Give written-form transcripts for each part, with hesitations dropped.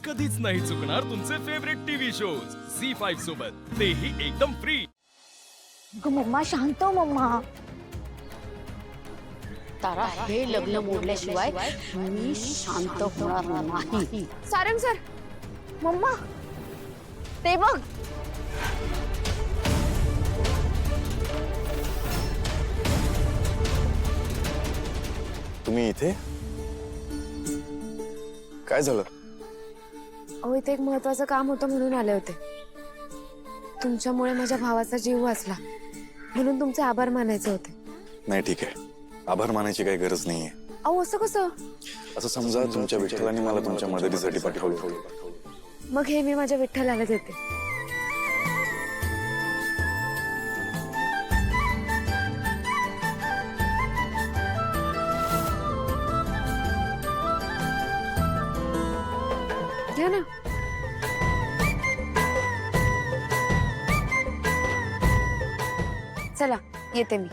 कधीच नाही चुकणार तुमचे फेवरेट टीव्ही शोज झी5 सोबत, तेही एकदम फ्री। मम्मा शांत हो मम्मा। तारा हे लग्न मोडल्याशिवाय मी शांत होणार नाही। सारंग सर, मम्मा ते बघ। तुम्ही इथे काय झालं? अहो इथे एक महत्वाचं काम होतं म्हणून आले होते। तुमच्यामुळे माझ्या भावाचा जीव वाचला म्हणून तुमचे आभार मानायचे होते। नाही ठीक आहे, आभार मानायची काही गरज नाहीये। अहो असं कसं? असं समजा तुमच्या विठ्ठलाने मला तुमच्या मदतीसाठी पाठवलं। मग हे मी माझ्या विठ्ठलाला देते। घ्या ना। चला येते मी।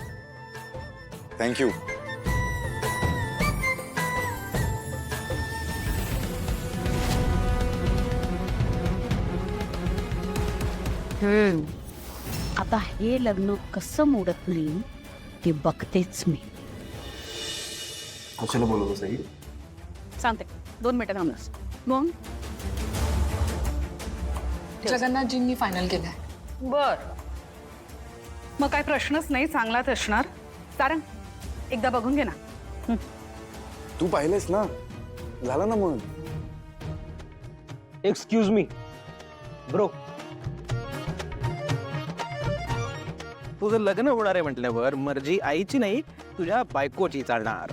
थँक्यू। आता हे लग्न कसं मोडत नाही ते बघतेच मी। कशाला बोलत सही? सांगते 2 मिनिटं थांबस। मग जगन्नाथजींनी फायनल केलंय। बर, मग काय प्रश्नच नाही, चांगलाच असणार। सारंग एकदा बघून घे ना। तू पाहिलेस ना, झालं ना मग। एक्सक्यूज मी ब्रो, तुझं लग्न होणार आहे म्हटल्यावर मर्जी आईची नाही तुझ्या बायकोची चालणार।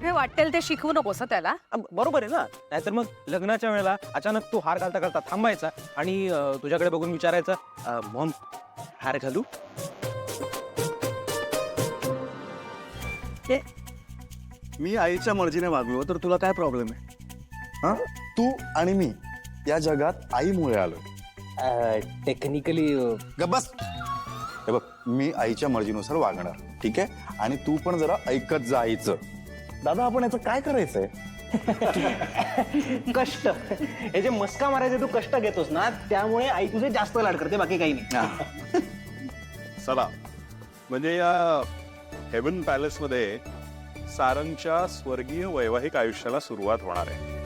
हे वाटेल ते शिकवू नकोस त्याला। बरोबर आहे ना, नाहीतर मग लग्नाच्या वेळेला अचानक तू हार घालता घालता थांबायचा आणि तुझ्याकडे बघून विचारायचा मॉम हार घालू? मी आईच्या मर्जीने वागलो तर तुला काय प्रॉब्लेम आहे? हा, तू आणि मी या जगात आईमुळे आलो। टेक्निकली गब्बस। हे बघ, मी आईच्या मर्जीनुसार वागणार, ठीक आहे? आणि तू पण जरा ऐकत जा आईचं। दादा, आपण याचं काय करायचंय? कष्ट, हे जे मस्का मारायचे तू कष्ट घेतोस ना, त्यामुळे आई तुझे जास्त लाड करते, बाकी काही नाही। चला, म्हणजे या हेवन पॅलेस मध्ये सारंगच्या स्वर्गीय वैवाहिक आयुष्याला सुरुवात होणार आहे।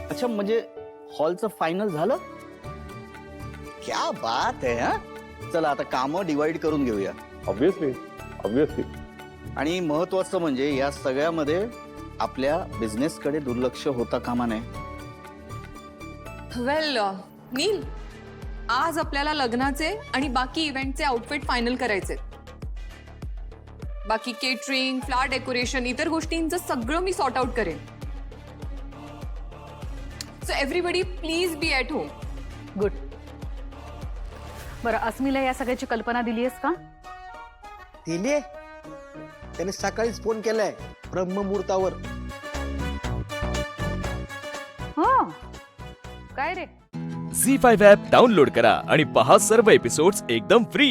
अच्छा, म्हणजे हॉलचं फायनल झालं? क्या बात आहे। हा, चला आता कामं डिवाइड करून घेऊया। ऑब्विसली आणि महत्वाचं म्हणजे या सगळ्यामध्ये आपल्या बिझनेस कडे दुर्लक्ष होता कामा नये। वेल नील, आज आपल्याला लग्नाचे आणि बाकी इव्हेंटचे आउटफिट फायनल करायचे। बाकी केटरिंग, फ्लावर डेकोरेशन, इतर गोष्टींचं सगळं मी सॉर्ट आउट करेन। So everybody please be at home. Good. बरं, अस्मीला या सगळ्याची कल्पना दिलीयस का? दिले, त्याने सकाळीच फोन केलाय ब्रह्ममुहूर्तावर। हो काय रे? झी5 ॲप डाउनलोड करा आणि पहा सर्व एपिसोड्स एकदम फ्री।